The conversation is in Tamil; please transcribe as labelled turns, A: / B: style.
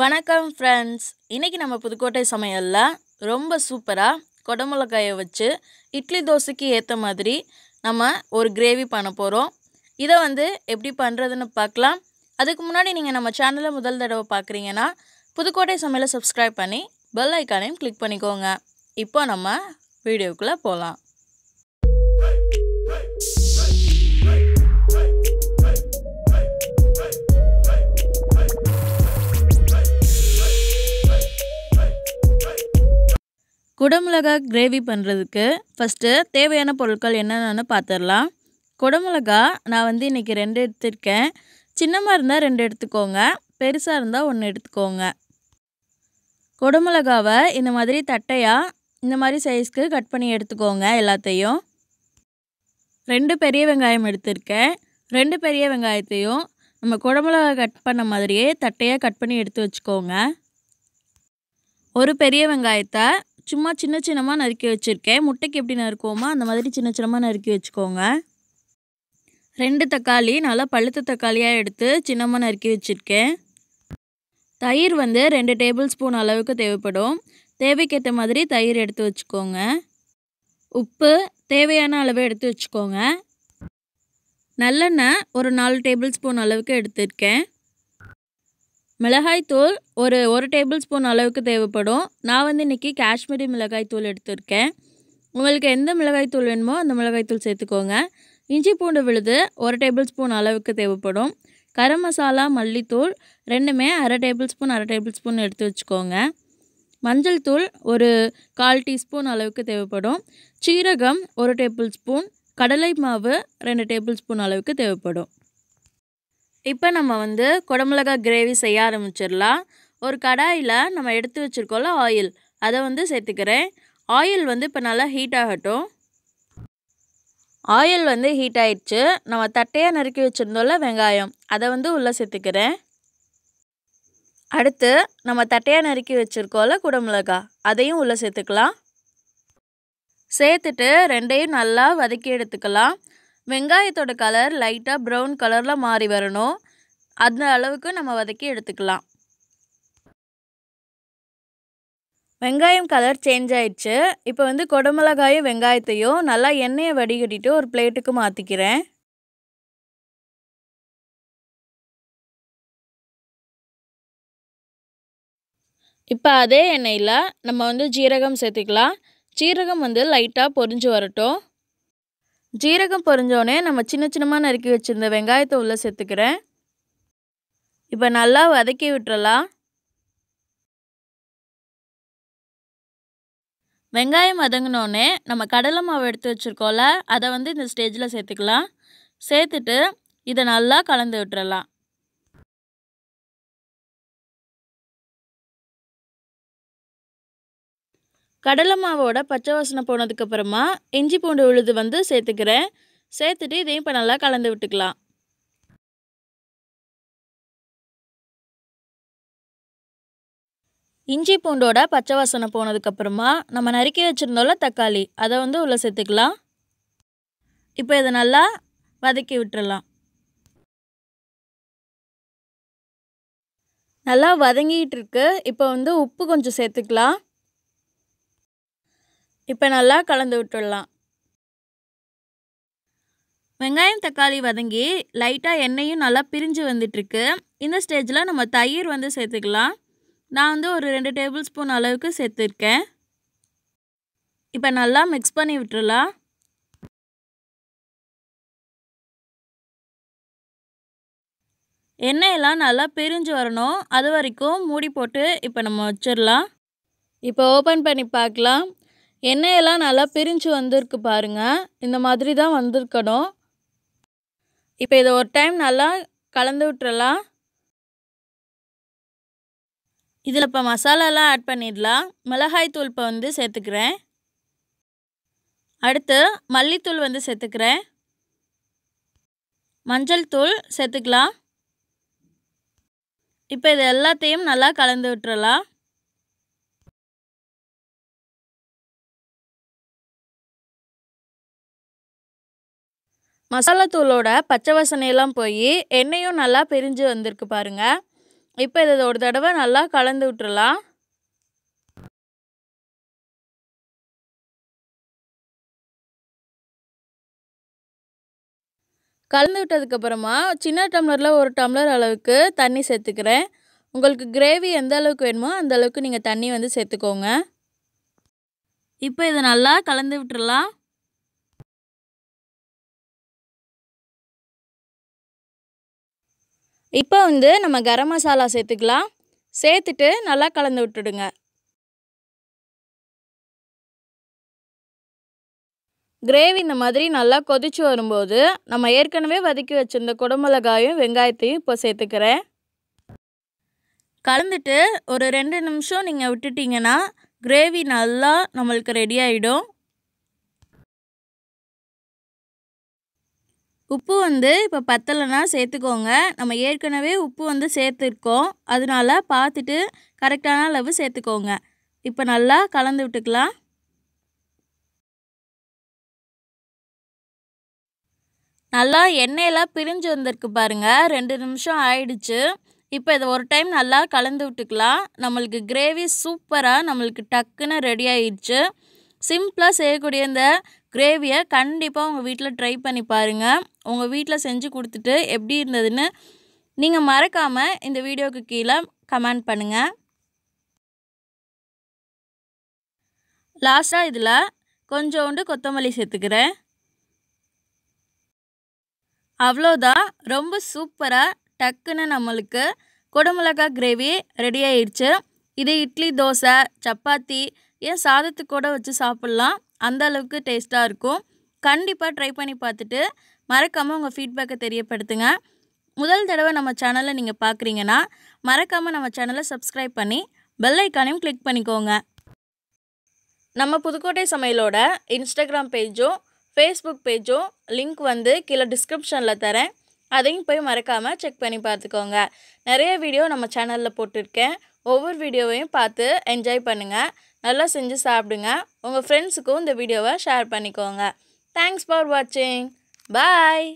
A: வணக்கம் ஃப்ரெண்ட்ஸ். இன்றைக்கி நம்ம புதுக்கோட்டை சமையலில் ரொம்ப சூப்பராக குடமிளகாயை வச்சு இட்லி தோசைக்கு ஏற்ற மாதிரி நம்ம ஒரு கிரேவி பண்ண போகிறோம். இதை எப்படி பண்ணுறதுன்னு பார்க்கலாம். அதுக்கு முன்னாடி நீங்கள் நம்ம சேனலை முதல் தடவை பார்க்குறீங்கன்னா புதுக்கோட்டை சமையலை சப்ஸ்கிரைப் பண்ணி பெல் ஐக்கானையும் கிளிக் பண்ணிக்கோங்க. இப்போ நம்ம வீடியோக்குள்ளே போகலாம். குடமிளகாய் கிரேவி பண்ணுறதுக்கு ஃபஸ்ட்டு தேவையான பொருட்கள் என்னென்னு பார்த்துடலாம். குடமிளகா நான் இன்றைக்கி 2 எடுத்திருக்கேன். சின்னமாக இருந்தால் 2 எடுத்துக்கோங்க, பெருசாக இருந்தால் 1 எடுத்துக்கோங்க. குடமிளகாவை இந்த மாதிரி தட்டையாக இந்த மாதிரி சைஸ்க்கு கட் பண்ணி எடுத்துக்கோங்க. எல்லாத்தையும் 2 பெரிய வெங்காயம் எடுத்திருக்கேன். 2 பெரிய வெங்காயத்தையும் நம்ம குடமிளகாய் கட் பண்ண மாதிரியே தட்டையாக கட் பண்ணி எடுத்து வச்சுக்கோங்க. ஒரு பெரிய வெங்காயத்தை சும்மா சின்னமாக நறுக்கி வச்சுருக்கேன். முட்டைக்கு எப்படி நறுக்குவோமோ அந்த மாதிரி சின்னமாக நறுக்கி வச்சுக்கோங்க. 2 தக்காளி நல்லா பழுத்த தக்காளியாக எடுத்து சின்னமாக நறுக்கி வச்சுருக்கேன். தயிர் 2 டேபிள் ஸ்பூன் அளவுக்கு தேவைப்படும். தேவைக்கேற்ற மாதிரி தயிர் எடுத்து வச்சுக்கோங்க. உப்பு தேவையான அளவு எடுத்து வச்சுக்கோங்க. நல்லெண்ணெய் ஒரு 4 டேபிள் ஸ்பூன் அளவுக்கு எடுத்திருக்கேன். மிளகாய்த்தூள் ஒரு டேபிள் ஸ்பூன் அளவுக்கு தேவைப்படும். நான் இன்றைக்கி காஷ்மீரி மிளகாய்த்தூள் எடுத்திருக்கேன். உங்களுக்கு எந்த மிளகாய்த்தூள் வேணுமோ அந்த மிளகாய்த்தூள் சேர்த்துக்கோங்க. இஞ்சி பூண்டு விழுது 1 டேபிள் ஸ்பூன் அளவுக்கு தேவைப்படும். கரம் மசாலா மல்லித்தூள் ரெண்டுமே அரை டேபிள் ஸ்பூன் எடுத்து வச்சுக்கோங்க. மஞ்சள் தூள் ஒரு 1/4 டீஸ்பூன் அளவுக்கு தேவைப்படும். சீரகம் 1 டேபிள் ஸ்பூன், கடலை மாவு 2 டேபிள் ஸ்பூன் அளவுக்கு தேவைப்படும். இப்போ நம்ம குடமிளகாய் கிரேவி செய்ய ஆரம்பிச்சிடலாம். ஒரு கடாயில் நம்ம எடுத்து வச்சுருக்கோம்ல ஆயில், அதை சேர்த்துக்கிறேன். ஆயில் இப்போ நல்லா ஹீட் ஆகட்டும். ஆயில் ஹீட் ஆகிடுச்சு. நம்ம தட்டையாக நறுக்கி வச்சுருந்தோம்ல வெங்காயம், அதை உள்ளே சேர்த்துக்கிறேன். அடுத்து நம்ம தட்டையாக நறுக்கி வச்சுருக்கோம்ல குடமிளகாய், அதையும் உள்ளே சேர்த்துக்கலாம். சேர்த்துட்டு ரெண்டையும் நல்லா வதக்கி எடுத்துக்கலாம். வெங்காயத்தோட கலர் லைட்டாக ப்ரௌன் கலரில் மாறி வரணும். அந்த அளவுக்கு நம்ம வதக்கி எடுத்துக்கலாம். வெங்காயம் கலர் சேஞ்ச் ஆயிடுச்சு. இப்போ குடமிளகாயும் வெங்காயத்தையும் நல்லா எண்ணெயை வடிகட்டிட்டு ஒரு பிளேட்டுக்கு மாற்றிக்கிறேன். இப்போ அதே எண்ணெயில் நம்ம ஜீரகம் சேர்த்துக்கலாம். ஜீரகம் லைட்டாக பொரிஞ்சு வரட்டும். ஜீரகம் பொரிஞ்சோடனே நம்ம சின்னமாக நறுக்கி வச்சுருந்த வெங்காயத்தை உள்ளே சேர்த்துக்கிறேன். இப்போ நல்லா வதக்கி விட்டுறலாம். வெங்காயம் வதங்கினோடனே நம்ம கடலை மாவு எடுத்து வச்சுருக்கோம்ல, அதை இந்த ஸ்டேஜில் சேர்த்துக்கலாம். சேர்த்துட்டு இதை நல்லா கலந்து விட்டுறலாம். கடலை மாவோட பச்சை வாசனை போனதுக்கப்புறமா இஞ்சி பூண்டு விழுது சேர்த்துக்கிறேன். சேர்த்துட்டு இதையும் இப்போ நல்லா கலந்து விட்டுக்கலாம். இஞ்சி பூண்டோட பச்சை வாசனை போனதுக்கப்புறமா நம்ம நறுக்கி வச்சுருந்தோம்ல தக்காளி, அதை உள்ளே சேர்த்துக்கலாம். இப்போ இதை நல்லா வதக்கி விட்டுறலாம். நல்லா வதங்கிட்டு இருக்கு. இப்போ உப்பு கொஞ்சம் சேர்த்துக்கலாம். இப்போ நல்லா கலந்து விட்டுடலாம். வெங்காயம் தக்காளி வதங்கி லைட்டாக எண்ணெயும் நல்லா பிரிஞ்சு வந்துட்டுருக்கு. இந்த ஸ்டேஜில் நம்ம தயிர் சேர்த்துக்கலாம். நான் ஒரு 2 டேபிள் ஸ்பூன் அளவுக்கு சேர்த்துருக்கேன். இப்போ நல்லா மிக்ஸ் பண்ணி விட்டுடலாம். எண்ணெயெல்லாம் நல்லா பிரிஞ்சு வரணும். அது வரைக்கும் மூடி போட்டு இப்போ நம்ம வச்சிடலாம். இப்போ ஓப்பன் பண்ணி பார்க்கலாம். எண்ணெயெல்லாம் நல்லா பிரிஞ்சு வந்திருக்கு பாருங்கள். இந்த மாதிரி தான் வந்திருக்கணும். இப்போ இதை ஒரு டைம் நல்லா கலந்து விட்டுறலாம். இதில் இப்போ மசாலாலாம் ஆட் பண்ணிடலாம். மிளகாய்த்தூள் இப்போ சேர்த்துக்கிறேன். அடுத்து மல்லித்தூள் சேர்த்துக்கிறேன். மஞ்சள் தூள் சேர்த்துக்கலாம். இப்போ இது எல்லாத்தையும் நல்லா கலந்து விட்டுறலாம். மசாலா தூளோட பச்சை வாசனையெல்லாம் போய் எண்ணெயும் நல்லா பிரிஞ்சு வந்திருக்கு பாருங்கள். இப்போ இதை ஒரு தடவை நல்லா கலந்து விட்டுறலாம். கலந்து விட்டதுக்கப்புறமா சின்ன டம்ளரில் 1 டம்ளர் அளவுக்கு தண்ணி சேர்த்துக்கிறேன். உங்களுக்கு கிரேவி எந்த அளவுக்கு வேணுமோ அந்த அளவுக்கு நீங்கள் தண்ணி வந்து சேர்த்துக்கோங்க. இப்போ இதை நல்லா கலந்து விட்டுறலாம். இப்போ வந்து நம்ம கரம் மசாலா சேர்த்துக்கலாம். சேர்த்துட்டு நல்லா கலந்து விட்டுடுங்க. கிரேவி இந்த மாதிரி நல்லா கொதிச்சு வரும்போது நம்ம ஏற்கனவே வதக்கி வச்சுருந்த குடமிளகாயும் வெங்காயத்தையும் இப்போ சேர்த்துக்கிறேன். கலந்துட்டு ஒரு 2 நிமிஷம் நீங்கள் விட்டுட்டிங்கன்னா கிரேவி நல்லா நம்மளுக்கு ரெடி ஆகிடும். உப்பு வந்து இப்போ பத்தலைன்னா சேர்த்துக்கோங்க. நம்ம ஏற்கனவே உப்பு வந்து சேர்த்துருக்கோம். அதனால பார்த்துட்டு கரெக்டான அளவு சேர்த்துக்கோங்க. இப்போ நல்லா கலந்து விட்டுக்கலாம். நல்லா எண்ணெயெல்லாம் பிரிஞ்சு வந்திருக்கு பாருங்கள். 2 நிமிஷம் ஆயிடுச்சு. இப்போ இதை ஒரு டைம் நல்லா கலந்து விட்டுக்கலாம். நம்மளுக்கு கிரேவி சூப்பராக நம்மளுக்கு டக்குன்னு ரெடி ஆயிடுச்சு. சிம்பிளாக செய்யக்கூடிய இந்த கிரேவியை கண்டிப்பாக உங்கள் வீட்டில் ட்ரை பண்ணி பாருங்கள். உங்கள் வீட்டில் செஞ்சு கொடுத்துட்டு எப்படி இருந்ததுன்னு நீங்கள் மறக்காமல் இந்த வீடியோவுக்கு கீழே கமெண்ட் பண்ணுங்கள். லாஸ்ட்டாக இதில் கொஞ்சோண்டு கொத்தமல்லி சேர்த்துக்கிறேன். அவ்வளோதான். ரொம்ப சூப்பராக டக்குன்னு நம்மளுக்கு குடமிளகாய் கிரேவி ரெடி ஆயிடுச்சு. இது இட்லி, தோசை, சப்பாத்தி, ஏன் சாதத்துக்கு கூட வச்சு சாப்பிட்லாம். அந்த அளவுக்கு டேஸ்ட்டாக இருக்கும். கண்டிப்பாக ட்ரை பண்ணி பார்த்துட்டு மறக்காமல் உங்கள் ஃபீட்பேக்கை தெரியப்படுத்துங்க. முதல் தடவை நம்ம சேனலை நீங்கள் பார்க்குறீங்கன்னா மறக்காமல் நம்ம சேனலை சப்ஸ்கிரைப் பண்ணி பெல் ஐக்கானையும் கிளிக் பண்ணிக்கோங்க. நம்ம புதுக்கோட்டை சமையலோட இன்ஸ்டாகிராம் பேஜும் ஃபேஸ்புக் பேஜும் லிங்க் வந்து கீழே டிஸ்கிரிப்ஷனில் தரேன். அதையும் போய் மறக்காமல் செக் பண்ணி பார்த்துக்கோங்க. நிறைய வீடியோ நம்ம சேனலில் போட்டிருக்கேன். ஒவ்வொரு வீடியோவையும் பார்த்து என்ஜாய் பண்ணுங்கள். நல்லா செஞ்சு சாப்பிடுங்க. உங்கள் ஃப்ரெண்ட்ஸுக்கும் இந்த வீடியோவை ஷேர் பண்ணிக்கோங்க. தேங்க்ஸ் ஃபார் வாட்சிங். பாய்.